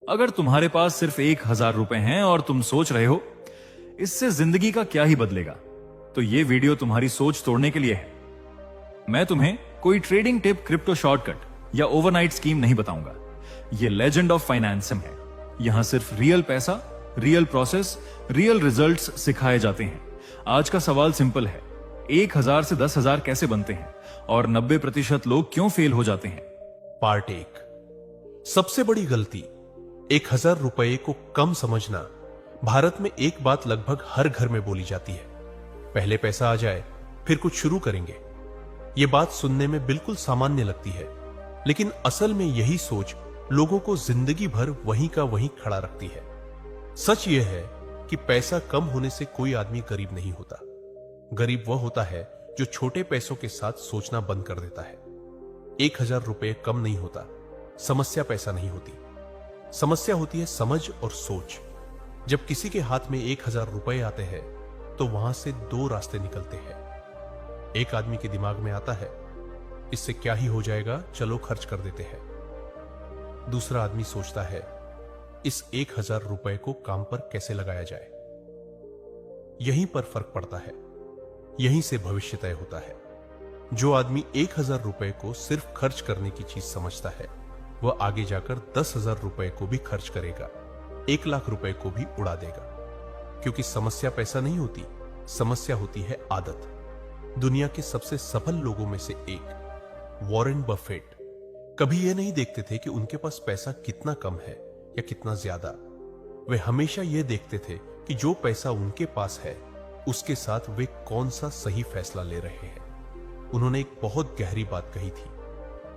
अगर तुम्हारे पास सिर्फ 1,000 रुपए हैं और तुम सोच रहे हो इससे जिंदगी का क्या ही बदलेगा, तो ये वीडियो तुम्हारी सोच तोड़ने के लिए है। मैं तुम्हें कोई ट्रेडिंग टिप, क्रिप्टो शॉर्टकट या ओवरनाइट स्कीम नहीं बताऊंगा। ये लेजेंड ऑफ फाइनेंसिंग है। यहां सिर्फ रियल पैसा, रियल प्रोसेस, रियल रिजल्ट्स सिखाए जाते हैं। आज का सवाल सिंपल है, 1,000 से 10,000 कैसे बनते हैं और 90% लोग क्यों फेल हो जाते हैं। पार्ट 1, सबसे बड़ी गलती, 1,000 रुपए को कम समझना। भारत में एक बात लगभग हर घर में बोली जाती है, पहले पैसा आ जाए फिर कुछ शुरू करेंगे। यह बात सुनने में बिल्कुल सामान्य लगती है, लेकिन असल में यही सोच लोगों को जिंदगी भर वहीं का वहीं खड़ा रखती है। सच यह है कि पैसा कम होने से कोई आदमी गरीब नहीं होता। गरीब वह होता है जो छोटे पैसों के साथ सोचना बंद कर देता है। 1,000 रुपए कम नहीं होता, समस्या पैसा नहीं होती, समस्या होती है समझ और सोच। जब किसी के हाथ में 1,000 रुपए आते हैं तो वहां से दो रास्ते निकलते हैं। एक आदमी के दिमाग में आता है, इससे क्या ही हो जाएगा, चलो खर्च कर देते हैं। दूसरा आदमी सोचता है, इस 1,000 रुपए को काम पर कैसे लगाया जाए। यहीं पर फर्क पड़ता है, यहीं से भविष्य तय होता है। जो आदमी 1,000 रुपए को सिर्फ खर्च करने की चीज समझता है, वह आगे जाकर 10,000 रुपए को भी खर्च करेगा, 1,00,000 रुपए को भी उड़ा देगा। क्योंकि समस्या पैसा नहीं होती, समस्या होती है आदत। दुनिया के सबसे सफल लोगों में से एक, वॉरेन बफेट, कभी यह नहीं देखते थे कि उनके पास पैसा कितना कम है या कितना ज्यादा। वे हमेशा यह देखते थे कि जो पैसा उनके पास है उसके साथ वे कौन सा सही फैसला ले रहे हैं। उन्होंने एक बहुत गहरी बात कही थी।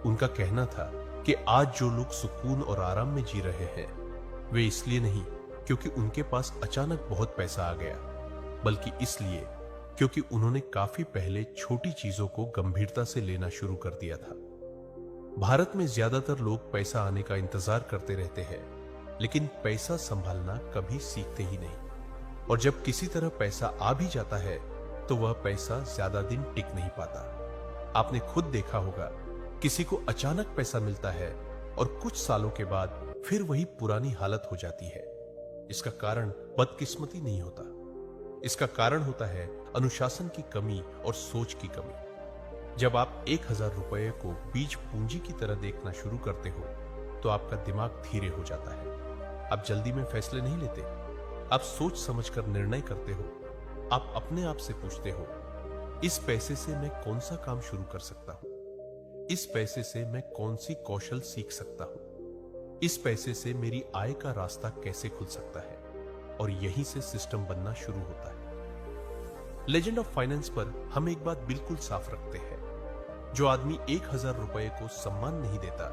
उनका कहना था कि आज जो लोग सुकून और आराम में जी रहे हैं, वे इसलिए नहीं क्योंकि उनके पास अचानक बहुत पैसा आ गया, बल्कि इसलिए क्योंकि उन्होंने काफी पहले छोटी चीजों को गंभीरता से लेना शुरू कर दिया था। भारत में ज्यादातर लोग पैसा आने का इंतजार करते रहते हैं, लेकिन पैसा संभालना कभी सीखते ही नहीं। और जब किसी तरह पैसा आ भी जाता है तो वह पैसा ज्यादा दिन टिक नहीं पाता। आपने खुद देखा होगा, किसी को अचानक पैसा मिलता है और कुछ सालों के बाद फिर वही पुरानी हालत हो जाती है। इसका कारण बदकिस्मती नहीं होता, इसका कारण होता है अनुशासन की कमी और सोच की कमी। जब आप 1,000 रुपए को बीज पूंजी की तरह देखना शुरू करते हो तो आपका दिमाग धीरे हो जाता है। आप जल्दी में फैसले नहीं लेते, आप सोच समझकर निर्णय करते हो। आप अपने आप से पूछते हो, इस पैसे से मैं कौन सा काम शुरू कर सकता हूं, इस पैसे से मैं कौन सी कौशल सीख सकता हूं, इस पैसे से मेरी आय का रास्ता कैसे खुल सकता है। और यहीं से सिस्टम बनना शुरू होता है। लेजेंड ऑफ फाइनेंस पर हम एक बात बिल्कुल साफ रखते हैं, जो आदमी 1,000 रुपए को सम्मान नहीं देता,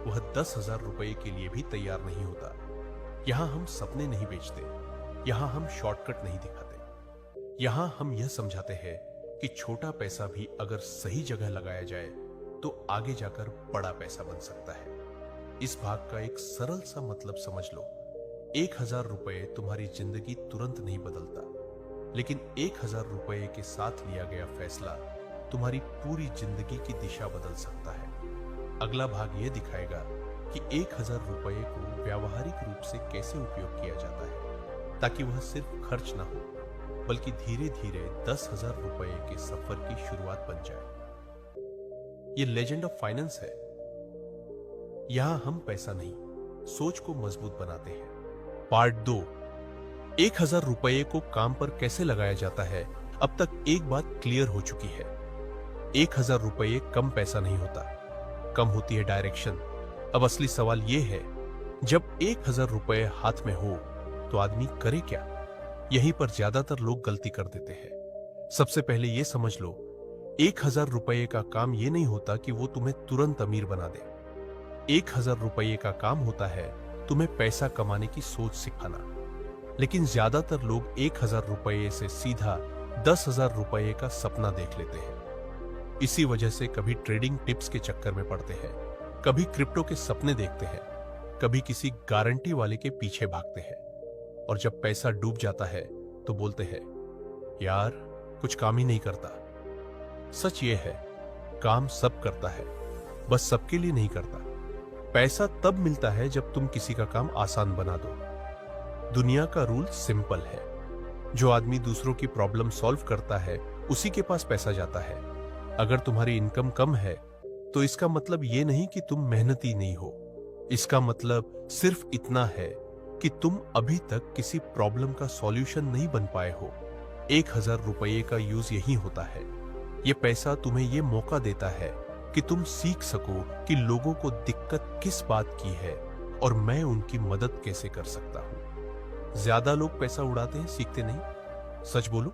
वह 10,000 रुपए के लिए भी तैयार नहीं होता। यहां हम सपने नहीं बेचते, यहां हम शॉर्टकट नहीं दिखाते। यहां हम यह समझाते हैं कि छोटा पैसा भी अगर सही जगह लगाया जाए तो आगे जाकर बड़ा पैसा बन सकता है। इस भाग का एक सरल सा मतलब समझ लो, 1,000 रुपए तुम्हारी जिंदगी तुरंत नहीं बदलता, लेकिन 1,000 रुपए के साथ लिया गया फैसला तुम्हारी पूरी जिंदगी की दिशा बदल सकता है। अगला भाग यह दिखाएगा कि 1,000 रुपए को व्यावहारिक रूप से कैसे उपयोग किया जाता है, ताकि वह सिर्फ खर्च ना हो, बल्कि धीरे धीरे 10,000 रुपए के सफर की शुरुआत बन जाए। यह लेजेंड ऑफ फाइनेंस है। यहां हम पैसा नहीं, सोच को मजबूत बनाते हैं। पार्ट 2, 1,000 रुपए को काम पर कैसे लगाया जाता है। अब तक एक बात क्लियर हो चुकी है, 1,000 रुपए कम पैसा नहीं होता, कम होती है डायरेक्शन। अब असली सवाल यह है, जब 1,000 रुपए हाथ में हो तो आदमी करे क्या। यहीं पर ज्यादातर लोग गलती कर देते हैं। सबसे पहले यह समझ लो, 1,000 रुपए का काम यह नहीं होता कि वो तुम्हें तुरंत अमीर बना दे। 1,000 रुपए का काम होता है तुम्हें पैसा कमाने की सोच सिखाना। लेकिन ज्यादातर लोग 1,000 रुपए से सीधा 10,000 रुपए का सपना देख लेते हैं। इसी वजह से कभी ट्रेडिंग टिप्स के चक्कर में पड़ते हैं, कभी क्रिप्टो के सपने देखते हैं, कभी किसी गारंटी वाले के पीछे भागते हैं। और जब पैसा डूब जाता है तो बोलते हैं, यार कुछ काम ही नहीं करता। सच ये है, काम सब करता है, बस सबके लिए नहीं करता। पैसा तब मिलता है जब तुम किसी का काम आसान बना दो। दुनिया का रूल सिंपल है, जो आदमी दूसरों की प्रॉब्लम सॉल्व करता है उसी के पास पैसा जाता है। अगर तुम्हारी इनकम कम है तो इसका मतलब यह नहीं कि तुम मेहनती नहीं हो, इसका मतलब सिर्फ इतना है कि तुम अभी तक किसी प्रॉब्लम का सॉल्यूशन नहीं बन पाए हो। 1000 रुपये का यूज यही होता है। यह पैसा तुम्हें यह मौका देता है कि तुम सीख सको कि लोगों को दिक्कत किस बात की है और मैं उनकी मदद कैसे कर सकता हूं। ज्यादा लोग पैसा उड़ाते हैं, सीखते नहीं। सच बोलो,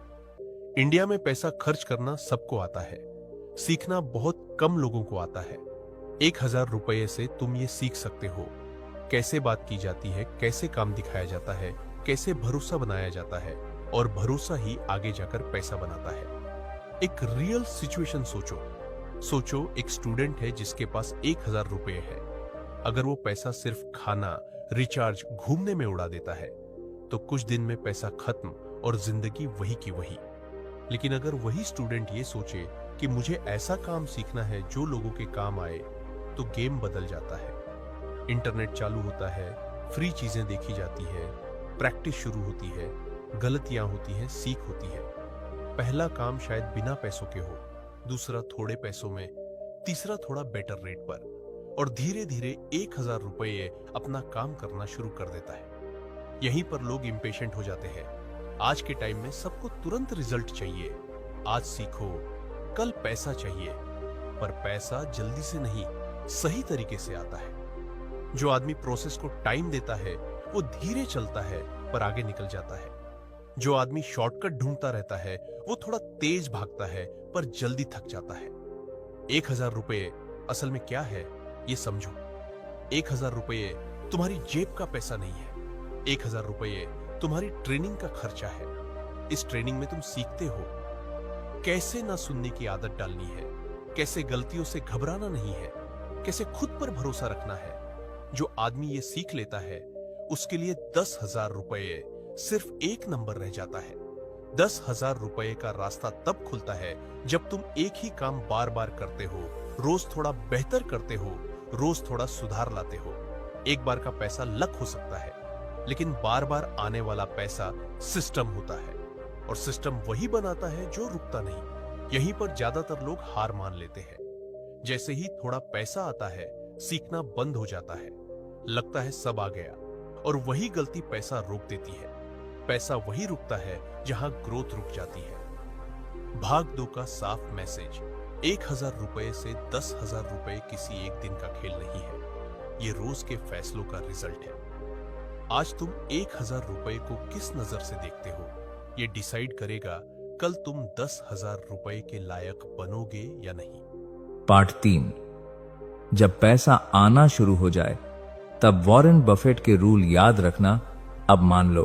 इंडिया में पैसा खर्च करना सबको आता है, सीखना बहुत कम लोगों को आता है। 1000 रुपये से तुम ये सीख सकते हो कैसे बात की जाती है, कैसे काम दिखाया जाता है, कैसे भरोसा बनाया जाता है, और भरोसा ही आगे जाकर पैसा बनाता है। एक रियल सिचुएशन सोचो एक स्टूडेंट है जिसके पास 1000 रुपये है। अगर वो पैसा सिर्फ खाना, रिचार्ज, घूमने में उड़ा देता है तो कुछ दिन में पैसा खत्म और जिंदगी वही की वही। लेकिन अगर वही स्टूडेंट ये सोचे कि मुझे ऐसा काम सीखना है जो लोगों के काम आए, तो गेम बदल जाता है। इंटरनेट चालू होता है, फ्री चीजें देखी जाती है, प्रैक्टिस शुरू होती है, गलतियां होती हैं, सीख होती है। पहला काम शायद बिना पैसों के हो, दूसरा थोड़े पैसों में, तीसरा थोड़ा बेटर रेट पर, और धीरे धीरे 1000 रुपये अपना काम करना शुरू कर देता है। यहीं पर लोग इंपेशेंट हो जाते हैं। आज के टाइम में सबको तुरंत रिजल्ट चाहिए। आज सीखो, कल पैसा चाहिए। पर पैसा जल्दी से नहीं, सही तरीके से आता है। जो आदमी प्रोसेस को टाइम देता है वो धीरे चलता है पर आगे निकल जाता है। जो आदमी शॉर्टकट ढूंढता रहता है वो थोड़ा तेज भागता है पर जल्दी थक जाता है। 1000 रुपये असल में क्या है ये समझो। 1000 रुपये तुम्हारी जेब का पैसा नहीं है। 1000 रुपये तुम्हारी ट्रेनिंग का खर्चा है। इस ट्रेनिंग में तुम सीखते हो कैसे ना सुनने की आदत डालनी है, कैसे गलतियों से घबराना नहीं है, कैसे खुद पर भरोसा रखना है। जो आदमी ये सीख लेता है उसके लिए 10,000 रुपये सिर्फ एक नंबर रह जाता है। 10,000 रुपये का रास्ता तब खुलता है जब तुम एक ही काम बार बार करते हो, रोज थोड़ा बेहतर करते हो, रोज थोड़ा सुधार लाते हो। एक बार का पैसा लक हो सकता है, लेकिन बार बार आने वाला पैसा सिस्टम होता है, और सिस्टम वही बनाता है जो रुकता नहीं। यहीं पर ज्यादातर लोग हार मान लेते हैं। जैसे ही थोड़ा पैसा आता है सीखना बंद हो जाता है, लगता है सब आ गया, और वही गलती पैसा रोक देती है। पैसा वही रुकता है जहां ग्रोथ रुक जाती है। भाग दो का साफ मैसेज। 1000 रुपये से 10,000 रुपये किसी एक दिन का खेल नहीं है, ये रोज के फैसलों का रिजल्ट है। आज तुम 1000 रुपये को किस नजर से देखते हो ये डिसाइड करेगा कल तुम 10,000 रुपये के लायक बनोगे या नहीं। पार्ट 3। जब पैसा आना शुरू हो जाए तब वॉरेन बफेट के रूल याद रखना। अब मान लो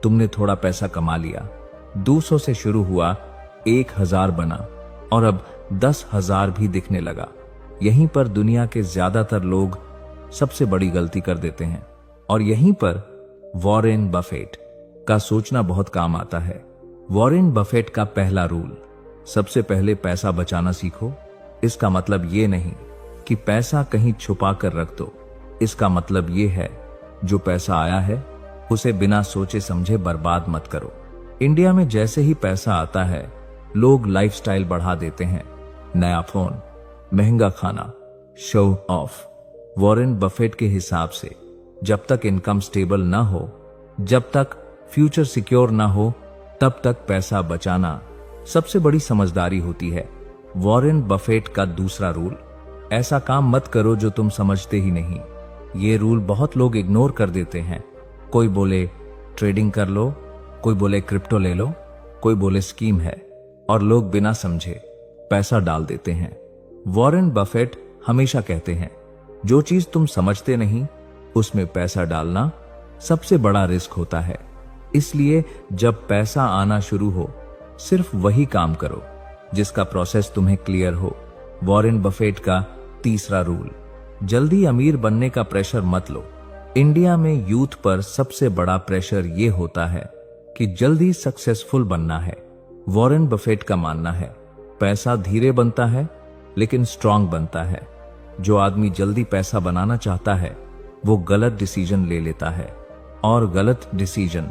तुमने थोड़ा पैसा कमा लिया, 200 से शुरू हुआ, 1000 बना, और अब 10,000 भी दिखने लगा। यहीं पर दुनिया के ज्यादातर लोग सबसे बड़ी गलती कर देते हैं, और यहीं पर वॉरेन बफेट का सोचना बहुत काम आता है। वॉरेन बफेट का पहला रूल, सबसे पहले पैसा बचाना सीखो। इसका मतलब ये नहीं कि पैसा कहीं छुपा कर रख दो। इसका मतलब ये है जो पैसा आया है उसे बिना सोचे समझे बर्बाद मत करो। इंडिया में जैसे ही पैसा आता है लोग लाइफस्टाइल बढ़ा देते हैं, नया फोन, महंगा खाना, शो ऑफ। वॉरेन बफेट के हिसाब से जब तक इनकम स्टेबल ना हो, जब तक फ्यूचर सिक्योर ना हो, तब तक पैसा बचाना सबसे बड़ी समझदारी होती है। वॉरेन बफेट का दूसरा रूल, ऐसा काम मत करो जो तुम समझते ही नहीं। ये रूल बहुत लोग इग्नोर कर देते हैं। कोई बोले ट्रेडिंग कर लो, कोई बोले क्रिप्टो ले लो, कोई बोले स्कीम है, और लोग बिना समझे पैसा डाल देते हैं। वॉरेन बफेट हमेशा कहते हैं जो चीज तुम समझते नहीं उसमें पैसा डालना सबसे बड़ा रिस्क होता है। इसलिए जब पैसा आना शुरू हो सिर्फ वही काम करो जिसका प्रोसेस तुम्हें क्लियर हो। वॉरेन बफेट का तीसरा रूल, जल्दी अमीर बनने का प्रेशर मत लो। इंडिया में यूथ पर सबसे बड़ा प्रेशर यह होता है कि जल्दी सक्सेसफुल बनना है। वॉरेन बफेट का मानना है पैसा धीरे बनता है लेकिन स्ट्रांग बनता है। जो आदमी जल्दी पैसा बनाना चाहता है वो गलत डिसीजन ले लेता है, और गलत डिसीजन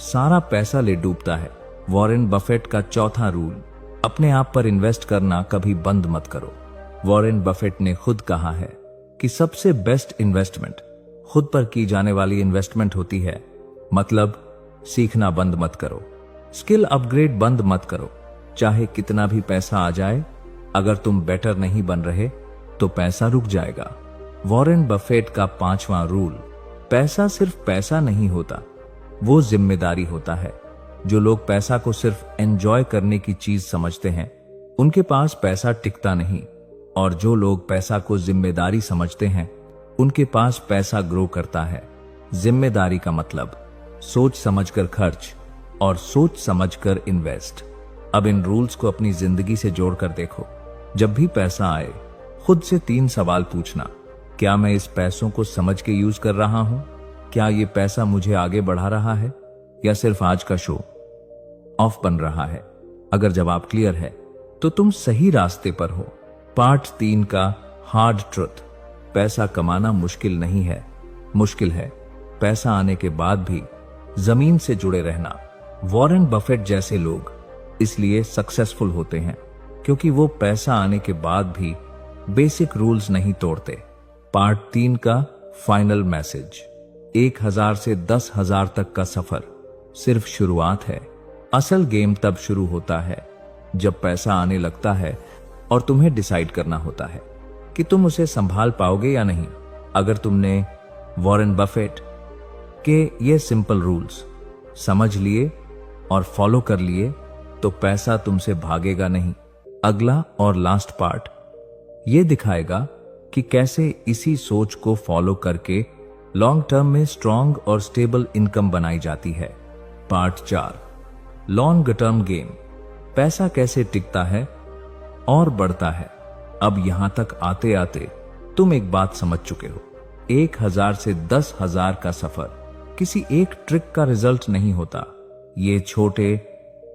सारा पैसा ले डूबता है। वॉरेन बफेट का चौथा रूल, अपने आप पर इन्वेस्ट करना कभी बंद मत करो। वॉरेन बफेट ने खुद कहा है कि सबसे बेस्ट इन्वेस्टमेंट खुद पर की जाने वाली इन्वेस्टमेंट होती है। मतलब सीखना बंद मत करो, स्किल अपग्रेड बंद मत करो। चाहे कितना भी पैसा आ जाए, अगर तुम बेटर नहीं बन रहे तो पैसा रुक जाएगा। वॉरेन बफेट का पांचवा रूल, पैसा सिर्फ पैसा नहीं होता, वो जिम्मेदारी होता है। जो लोग पैसा को सिर्फ एंजॉय करने की चीज समझते हैं, उनके पास पैसा टिकता नहीं, और जो लोग पैसा को जिम्मेदारी समझते हैं, उनके पास पैसा ग्रो करता है। जिम्मेदारी का मतलब सोच समझकर खर्च और सोच समझकर इन्वेस्ट। अब इन रूल्स को अपनी जिंदगी से जोड़कर देखो। जब भी पैसा आए, खुद से 3 सवाल पूछना। क्या मैं इस पैसों को समझ के यूज कर रहा हूं? क्या ये पैसा मुझे आगे बढ़ा रहा है, या सिर्फ आज का शो ऑफ बन रहा है? अगर जवाब क्लियर है तो तुम सही रास्ते पर हो। पार्ट 3 का हार्ड ट्रुथ, पैसा कमाना मुश्किल नहीं है, मुश्किल है पैसा आने के बाद भी जमीन से जुड़े रहना। वॉरेन बफेट जैसे लोग इसलिए सक्सेसफुल होते हैं क्योंकि वो पैसा आने के बाद भी बेसिक रूल्स नहीं तोड़ते। पार्ट 3 का फाइनल मैसेज, 1000 से 10,000 तक का सफर सिर्फ शुरुआत है। असल गेम तब शुरू होता है जब पैसा आने लगता है और तुम्हें डिसाइड करना होता है कि तुम उसे संभाल पाओगे या नहीं। अगर तुमने वॉरेन बफेट के ये सिंपल रूल्स समझ लिए और फॉलो कर लिए तो पैसा तुमसे भागेगा नहीं। अगला और लास्ट पार्ट ये दिखाएगा कि कैसे इसी सोच को फॉलो करके लॉन्ग टर्म में स्ट्रॉन्ग और स्टेबल इनकम बनाई जाती है। पार्ट 4, लॉन्ग टर्म गेम, पैसा कैसे टिकता है और बढ़ता है। अब यहां तक आते आते तुम एक बात समझ चुके हो, 1000 से 10,000 का सफर किसी एक ट्रिक का रिजल्ट नहीं होता, ये छोटे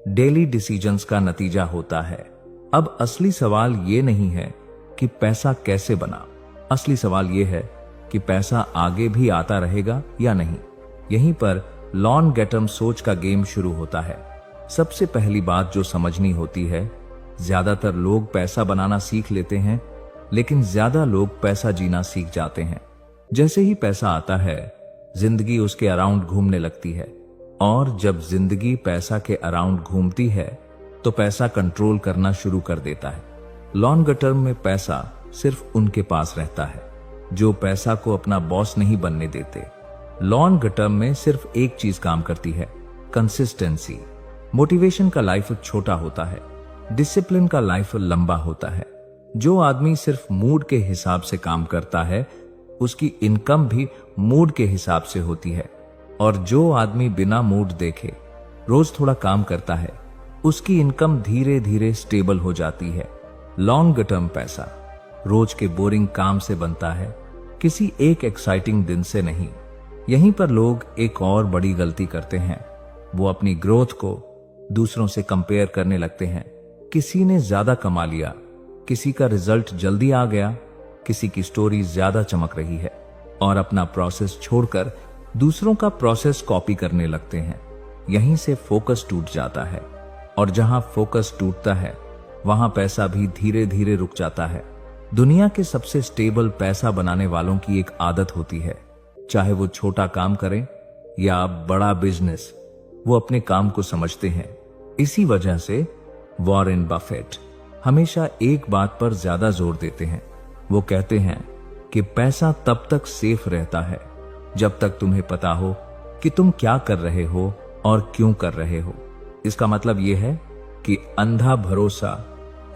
डेली डिसीजंस का नतीजा होता है। अब असली सवाल ये नहीं है कि पैसा कैसे बना, असली सवाल ये है कि पैसा आगे भी आता रहेगा या नहीं। यहीं पर लॉन्ग टर्म सोच का गेम शुरू होता है। सबसे पहली बात जो समझनी होती है, ज्यादातर लोग पैसा बनाना सीख लेते हैं, लेकिन ज्यादा लोग पैसा जीना सीख जाते हैं। जैसे ही पैसा आता है, जिंदगी उसके अराउंड घूमने लगती है, और जब जिंदगी पैसा के अराउंड घूमती है तो पैसा कंट्रोल करना शुरू कर देता है। लॉन्ग टर्म में पैसा सिर्फ उनके पास रहता है जो पैसा को अपना बॉस नहीं बनने देते। लॉन्ग टर्म में सिर्फ एक चीज काम करती है, कंसिस्टेंसी। मोटिवेशन का लाइफ छोटा होता है, डिसिप्लिन का लाइफ लंबा होता है। जो आदमी सिर्फ मूड के हिसाब से काम करता है, उसकी इनकम भी मूड के हिसाब से होती है, और जो आदमी बिना मूड देखे रोज थोड़ा काम करता है, उसकी इनकम धीरे धीरे स्टेबल हो जाती है। लॉन्ग टर्म पैसा रोज के बोरिंग काम से बनता है, किसी एक एक्साइटिंग दिन से नहीं। यहीं पर लोग एक और बड़ी गलती करते हैं, वो अपनी ग्रोथ को दूसरों से कंपेयर करने लगते हैं। किसी ने ज्यादा कमा लिया, किसी का रिजल्ट जल्दी आ गया, किसी की स्टोरी ज्यादा चमक रही है, और अपना प्रोसेस छोड़कर दूसरों का प्रोसेस कॉपी करने लगते हैं। यहीं से फोकस टूट जाता है, और जहां फोकस टूटता है वहां पैसा भी धीरे धीरे रुक जाता है। दुनिया के सबसे स्टेबल पैसा बनाने वालों की एक आदत होती है, चाहे वो छोटा काम करें या बड़ा बिजनेस, वो अपने काम को समझते हैं। इसी वजह से वॉरेन बफेट हमेशा एक बात पर ज्यादा जोर देते हैं। वो कहते हैं कि पैसा तब तक सेफ रहता है जब तक तुम्हें पता हो कि तुम क्या कर रहे हो और क्यों कर रहे हो। इसका मतलब यह है कि अंधा भरोसा,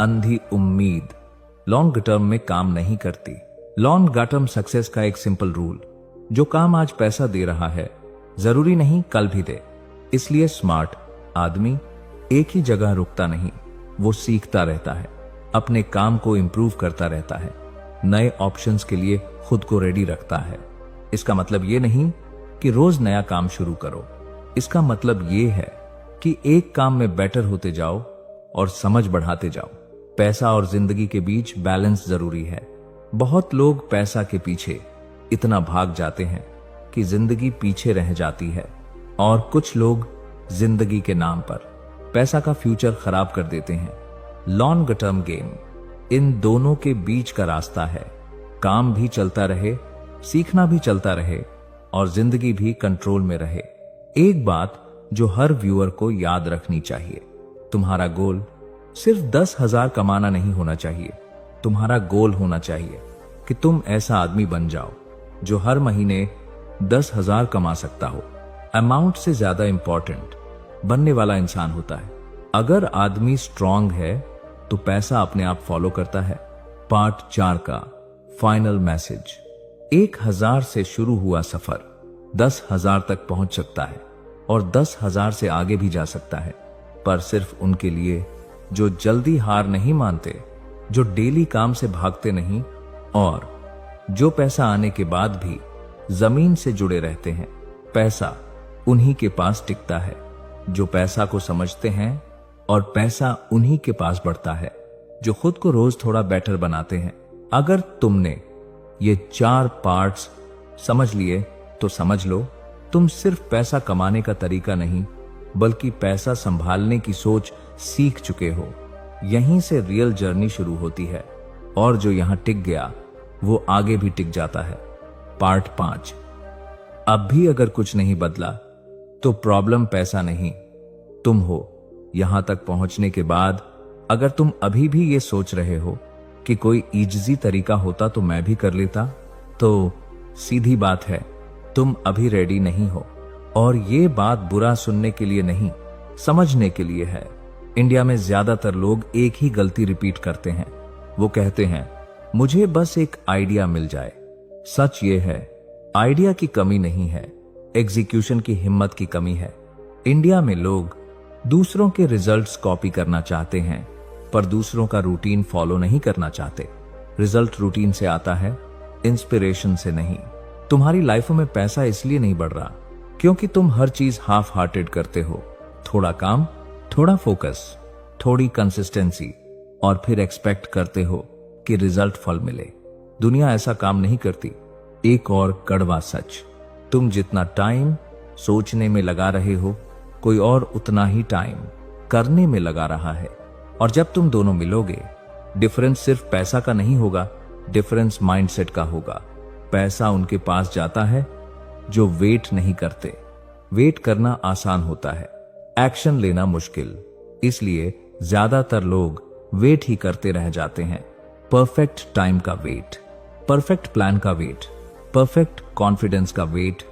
अंधी उम्मीद लॉन्ग टर्म में काम नहीं करती। लॉन्ग टर्म सक्सेस का एक सिंपल रूल, जो काम आज पैसा दे रहा है जरूरी नहीं कल भी दे। इसलिए स्मार्ट आदमी एक ही जगह रुकता नहीं, वो सीखता रहता है, अपने काम को इंप्रूव करता रहता है, नए ऑप्शंस के लिए खुद को रेडी रखता है। इसका मतलब ये नहीं कि रोज नया काम शुरू करो, इसका मतलब ये है कि एक काम में बेटर होते जाओ और समझ बढ़ाते जाओ। पैसा और जिंदगी के बीच बैलेंस जरूरी है। बहुत लोग पैसा के पीछे इतना भाग जाते हैं कि जिंदगी पीछे रह जाती है, और कुछ लोग जिंदगी के नाम पर पैसा का फ्यूचर खराब कर देते हैं। लॉन्ग टर्म गेम इन दोनों के बीच का रास्ता है। काम भी चलता रहे, सीखना भी चलता रहे, और जिंदगी भी कंट्रोल में रहे। एक बात जो हर व्यूअर को याद रखनी चाहिए, तुम्हारा गोल सिर्फ 10,000 कमाना नहीं होना चाहिए। तुम्हारा गोल होना चाहिए कि तुम ऐसा आदमी बन जाओ जो हर महीने 10,000 कमा सकता हो। अमाउंट से ज्यादा इंपॉर्टेंट बनने वाला इंसान होता है। अगर आदमी स्ट्रांग है तो पैसा अपने आप फॉलो करता है। पार्ट 4 का फाइनल मैसेज। 1,000 से शुरू हुआ सफर 10,000 तक पहुंच सकता है, और 10,000 से आगे भी जा सकता है, पर सिर्फ उनके लिए जो जल्दी हार नहीं मानते, जो डेली काम से भागते नहीं, और जो पैसा आने के बाद भी जमीन से जुड़े रहते हैं। पैसा उन्हीं के पास टिकता है जो पैसा को समझते हैं, और पैसा उन्हीं के पास बढ़ता है जो खुद को रोज थोड़ा बेटर बनाते हैं। अगर तुमने ये 4 पार्ट्स समझ लिए तो समझ लो, तुम सिर्फ पैसा कमाने का तरीका नहीं बल्कि पैसा संभालने की सोच सीख चुके हो। यहीं से रियल जर्नी शुरू होती है, और जो यहां टिक गया वो आगे भी टिक जाता है। पार्ट 5। अब भी अगर कुछ नहीं बदला तो प्रॉब्लम पैसा नहीं, तुम हो। यहां तक पहुंचने के बाद अगर तुम अभी भी ये सोच रहे हो कि कोई इजी तरीका होता तो मैं भी कर लेता, तो सीधी बात है, तुम अभी रेडी नहीं हो। और ये बात बुरा सुनने के लिए नहीं, समझने के लिए है। इंडिया में ज्यादातर लोग एक ही गलती रिपीट करते हैं। वो कहते हैं मुझे बस एक आइडिया मिल जाए। सच ये है, आइडिया की कमी नहीं है, एग्जीक्यूशन की हिम्मत की कमी है। इंडिया में लोग दूसरों के रिजल्ट्स कॉपी करना चाहते हैं, पर दूसरों का रूटीन फॉलो नहीं करना चाहते। रिजल्ट रूटीन से आता है, इंस्पिरेशन से नहीं। तुम्हारी लाइफ में पैसा इसलिए नहीं बढ़ रहा क्योंकि तुम हर चीज हाफ हार्टेड करते हो। थोड़ा काम, थोड़ा फोकस, थोड़ी कंसिस्टेंसी, और फिर एक्सपेक्ट करते हो कि रिजल्ट फल मिले। दुनिया ऐसा काम नहीं करती। एक और कड़वा सच, तुम जितना टाइम सोचने में लगा रहे हो, कोई और उतना ही टाइम करने में लगा रहा है। और जब तुम दोनों मिलोगे, डिफरेंस सिर्फ पैसा का नहीं होगा, डिफरेंस माइंडसेट का होगा। पैसा उनके पास जाता है जो वेट नहीं करते। वेट करना आसान होता है, एक्शन लेना मुश्किल। इसलिए ज्यादातर लोग वेट ही करते रह जाते हैं। परफेक्ट टाइम का वेट, परफेक्ट प्लान का वेट, परफेक्ट कॉन्फिडेंस का वेट,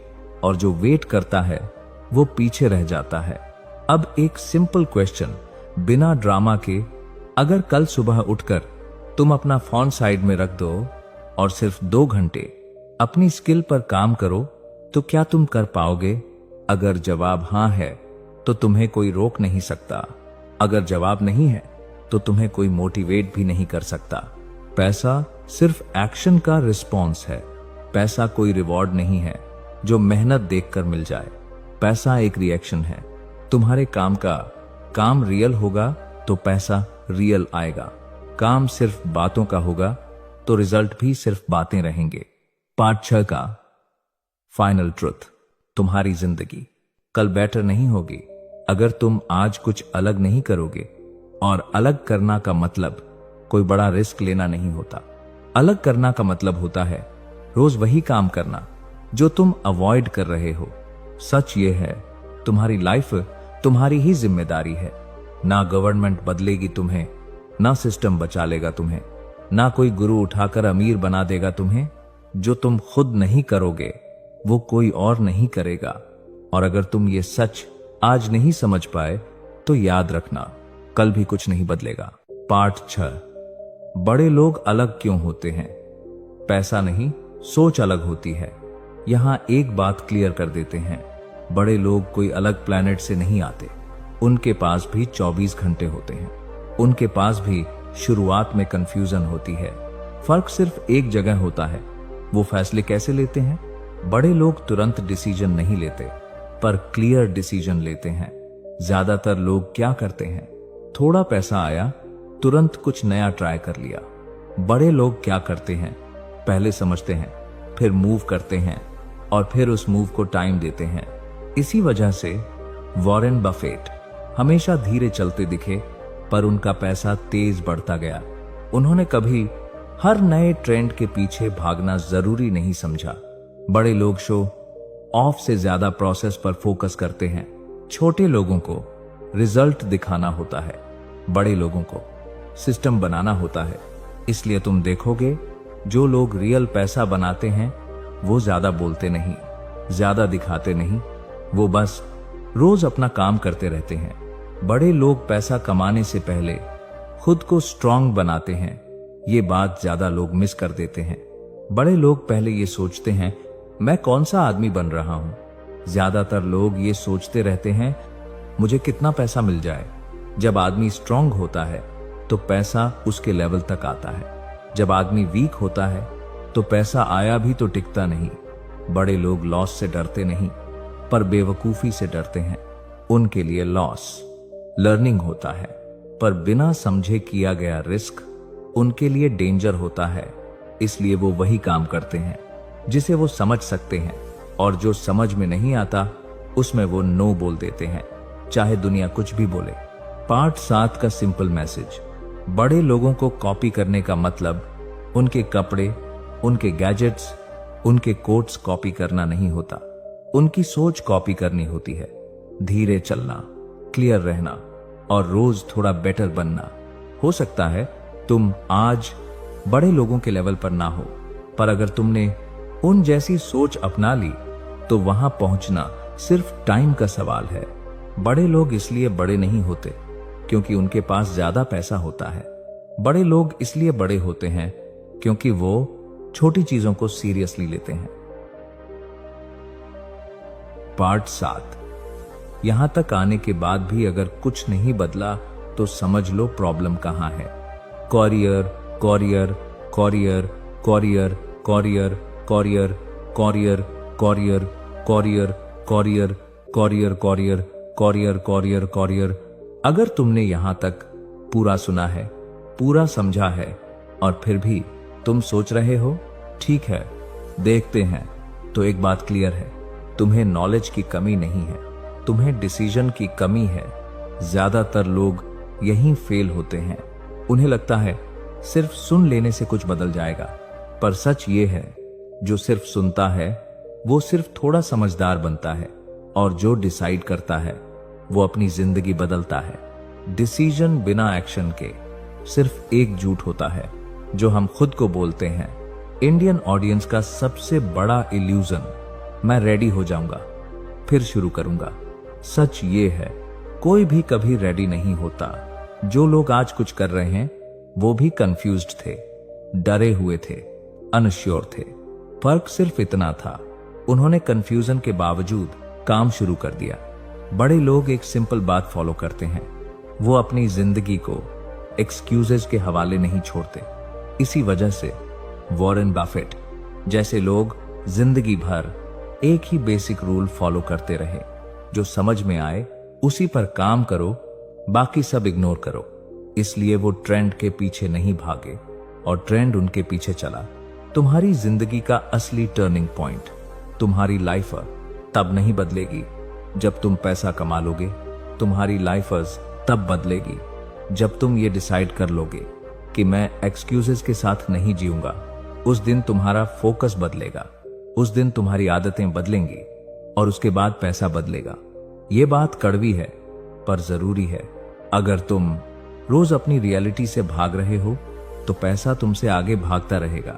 और जो वेट करता है वो पीछे रह जाता है। अब एक सिंपल क्वेश्चन, बिना ड्रामा के, अगर कल सुबह उठकर तुम अपना फोन साइड में रख दो और सिर्फ 2 घंटे अपनी स्किल पर काम करो, तो क्या तुम कर पाओगे? अगर जवाब हां है तो तुम्हें कोई रोक नहीं सकता। अगर जवाब नहीं है तो तुम्हें कोई मोटिवेट भी नहीं कर सकता। पैसा सिर्फ एक्शन का रिस्पॉन्स है। पैसा कोई रिवॉर्ड नहीं है जो मेहनत देखकर मिल जाए। पैसा एक रिएक्शन है। तुम्हारे काम का काम रियल होगा तो पैसा रियल आएगा। काम सिर्फ बातों का होगा तो रिजल्ट भी सिर्फ बातें रहेंगे। पार्ट 6 का फाइनल ट्रुथ। तुम्हारी जिंदगी कल बेटर नहीं होगी अगर तुम आज कुछ अलग नहीं करोगे। और अलग करना का मतलब कोई बड़ा रिस्क लेना नहीं होता। अलग करना का मतलब होता है रोज वही काम करना जो तुम अवॉइड कर रहे हो। सच ये है, तुम्हारी लाइफ तुम्हारी ही जिम्मेदारी है। ना गवर्नमेंट बदलेगी तुम्हें, ना सिस्टम बचा लेगा तुम्हें, ना कोई गुरु उठाकर अमीर बना देगा तुम्हें। जो तुम खुद नहीं करोगे वो कोई और नहीं करेगा। और अगर तुम ये सच आज नहीं समझ पाए तो याद रखना, कल भी कुछ नहीं बदलेगा। पार्ट 6। बड़े लोग अलग क्यों होते हैं? पैसा नहीं, सोच अलग होती है। यहां एक बात क्लियर कर देते हैं, बड़े लोग कोई अलग प्लैनेट से नहीं आते। उनके पास भी 24 घंटे होते हैं। उनके पास भी शुरुआत में कंफ्यूजन होती है। फर्क सिर्फ एक जगह होता है, वो फैसले कैसे लेते हैं। बड़े लोग तुरंत डिसीजन नहीं लेते, पर क्लियर डिसीजन लेते हैं। ज्यादातर लोग क्या करते हैं, थोड़ा पैसा आया तुरंत कुछ नया ट्राई कर लिया। बड़े लोग क्या करते हैं, पहले समझते हैं, फिर मूव करते हैं और फिर उस मूव को टाइम देते हैं। इसी वजह से वॉरेन बफेट हमेशा धीरे चलते दिखे, पर उनका पैसा तेज बढ़ता गया। उन्होंने कभी हर नए ट्रेंड के पीछे भागना जरूरी नहीं समझा। बड़े लोग शो ऑफ से ज्यादा प्रोसेस पर फोकस करते हैं। छोटे लोगों को रिजल्ट दिखाना होता है, बड़े लोगों को सिस्टम बनाना होता है। इसलिए तुम देखोगे जो लोग रियल पैसा बनाते हैं वो ज्यादा बोलते नहीं, ज्यादा दिखाते नहीं, वो बस रोज अपना काम करते रहते हैं। बड़े लोग पैसा कमाने से पहले खुद को स्ट्रांग बनाते हैं। ये बात ज्यादा लोग मिस कर देते हैं। बड़े लोग पहले ये सोचते हैं मैं कौन सा आदमी बन रहा हूं। ज्यादातर लोग ये सोचते रहते हैं मुझे कितना पैसा मिल जाए। जब आदमी स्ट्रांग होता है तो पैसा उसके लेवल तक आता है। जब आदमी वीक होता है तो पैसा आया भी तो टिकता नहीं। बड़े लोग लॉस से डरते नहीं, पर बेवकूफी से डरते हैं। उनके लिए लॉस लर्निंग होता है, पर बिना समझे किया गया रिस्क उनके लिए डेंजर होता है। इसलिए वो वही काम करते हैं जिसे वो समझ सकते हैं, और जो समझ में नहीं आता उसमें वो नो बोल देते हैं, चाहे दुनिया कुछ भी बोले। पार्ट 7 का सिंपल मैसेज। बड़े लोगों को कॉपी करने का मतलब उनके कपड़े, उनके गैजेट्स, उनके कोट्स कॉपी करना नहीं होता। उनकी सोच कॉपी करनी होती है। धीरे चलना, क्लियर रहना और रोज थोड़ा बेटर बनना। हो सकता है तुम आज बड़े लोगों के लेवल पर ना हो, पर अगर तुमने उन जैसी सोच अपना ली तो वहां पहुंचना सिर्फ टाइम का सवाल है। बड़े लोग इसलिए बड़े नहीं होते क्योंकि उनके पास ज्यादा पैसा होता है। बड़े लोग इसलिए बड़े होते हैं क्योंकि वो छोटी चीजों को सीरियसली लेते हैं। पार्ट 7। यहां तक आने के बाद भी अगर कुछ नहीं बदला तो समझ लो प्रॉब्लम कहां है। Courier courier courier courier courier courier courier courier courier courier courier courier courier courier courier. अगर तुमने यहां तक पूरा सुना है, पूरा समझा है, और फिर भी तुम सोच रहे हो ठीक है देखते हैं, तो एक बात क्लियर है, तुम्हें नॉलेज की कमी नहीं है, तुम्हें डिसीजन की कमी है। ज्यादातर लोग यहीं फेल होते हैं। उन्हें लगता है सिर्फ सुन लेने से कुछ बदल जाएगा, पर सच ये है जो सिर्फ सुनता है वो सिर्फ थोड़ा समझदार बनता है, और जो डिसाइड करता है वो अपनी जिंदगी बदलता है। डिसीजन बिना एक्शन के सिर्फ एक झूठ होता है जो हम खुद को बोलते हैं। इंडियन ऑडियंस का सबसे बड़ा इल्यूजन मैं रेडी हो जाऊंगा फिर शुरू करूंगा। सच ये है कोई भी कभी रेडी नहीं होता। जो लोग आज कुछ कर रहे हैं वो भी कंफ्यूज्ड थे, डरे हुए थे, अनश्योर थे। फर्क सिर्फ इतना था, उन्होंने कंफ्यूजन के बावजूद काम शुरू कर दिया। बड़े लोग एक सिंपल बात फॉलो करते हैं, वो अपनी जिंदगी को एक्सक्यूजेस के हवाले नहीं छोड़ते। इसी वजह से वॉरेन बफेट जैसे लोग जिंदगी भर एक ही बेसिक रूल फॉलो करते रहे, जो समझ में आए उसी पर काम करो, बाकी सब इग्नोर करो। इसलिए वो ट्रेंड के पीछे नहीं भागे और ट्रेंड उनके पीछे चला। तुम्हारी जिंदगी का असली टर्निंग पॉइंट, तुम्हारी लाइफ तब नहीं बदलेगी जब तुम पैसा कमा लोगे। तुम्हारी लाइफ तब बदलेगी जब तुम ये डिसाइड कर लोगे कि मैं एक्सक्यूजेस के साथ नहीं जीऊंगा। उस दिन तुम्हारा फोकस बदलेगा, उस दिन तुम्हारी आदतें बदलेंगी और उसके बाद पैसा बदलेगा। ये बात कड़वी है पर जरूरी है। अगर तुम रोज अपनी रियलिटी से भाग रहे हो तो पैसा तुमसे आगे भागता रहेगा,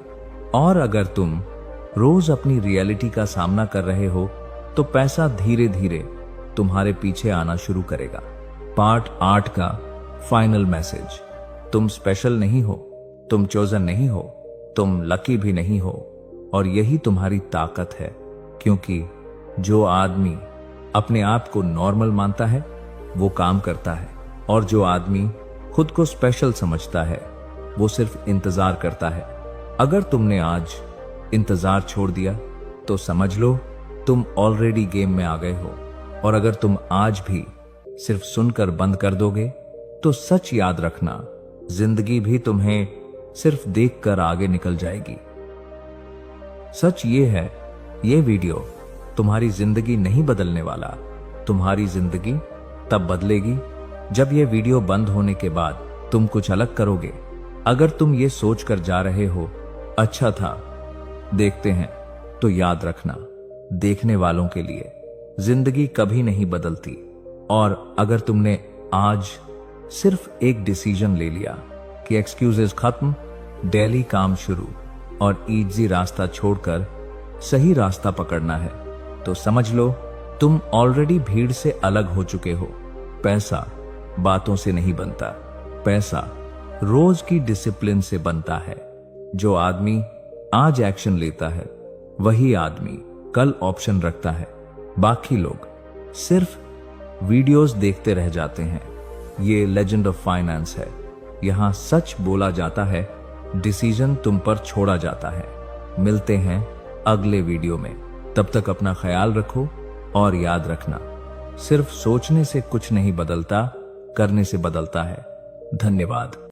और अगर तुम रोज अपनी रियलिटी का सामना कर रहे हो तो पैसा धीरे धीरे तुम्हारे पीछे आना शुरू करेगा। पार्ट 8 का फाइनल मैसेज। तुम स्पेशल नहीं हो, तुम चोजन नहीं हो, तुम लकी भी नहीं हो, और यही तुम्हारी ताकत है। क्योंकि जो आदमी अपने आप को नॉर्मल मानता है वो काम करता है, और जो आदमी खुद को स्पेशल समझता है वो सिर्फ इंतजार करता है। अगर तुमने आज इंतजार छोड़ दिया तो समझ लो तुम ऑलरेडी गेम में आ गए हो, और अगर तुम आज भी सिर्फ सुनकर बंद कर दोगे तो सच याद रखना, जिंदगी भी तुम्हें सिर्फ देखकर आगे निकल जाएगी। सच ये है, ये वीडियो तुम्हारी जिंदगी नहीं बदलने वाला। तुम्हारी जिंदगी तब बदलेगी जब ये वीडियो बंद होने के बाद तुम कुछ अलग करोगे। अगर तुम ये सोच कर जा रहे हो अच्छा था, देखते हैं, तो याद रखना, देखने वालों के लिए जिंदगी कभी नहीं बदलती। और अगर तुमने आज सिर्फ एक डिसीजन ले लिया कि एक्सक्यूजेस खत्म, डेली काम शुरू और इजी रास्ता छोड़कर सही रास्ता पकड़ना है, तो समझ लो तुम ऑलरेडी भीड़ से अलग हो चुके हो। पैसा बातों से नहीं बनता, पैसा रोज की डिसिप्लिन से बनता है। जो आदमी आज एक्शन लेता है वही आदमी कल ऑप्शन रखता है। बाकी लोग सिर्फ वीडियोस देखते रह जाते हैं। ये लेजेंड ऑफ फाइनेंस है। यहां सच बोला जाता है, डिसीजन तुम पर छोड़ा जाता है। मिलते हैं अगले वीडियो में, तब तक अपना ख्याल रखो और याद रखना, सिर्फ सोचने से कुछ नहीं बदलता, करने से बदलता है। धन्यवाद।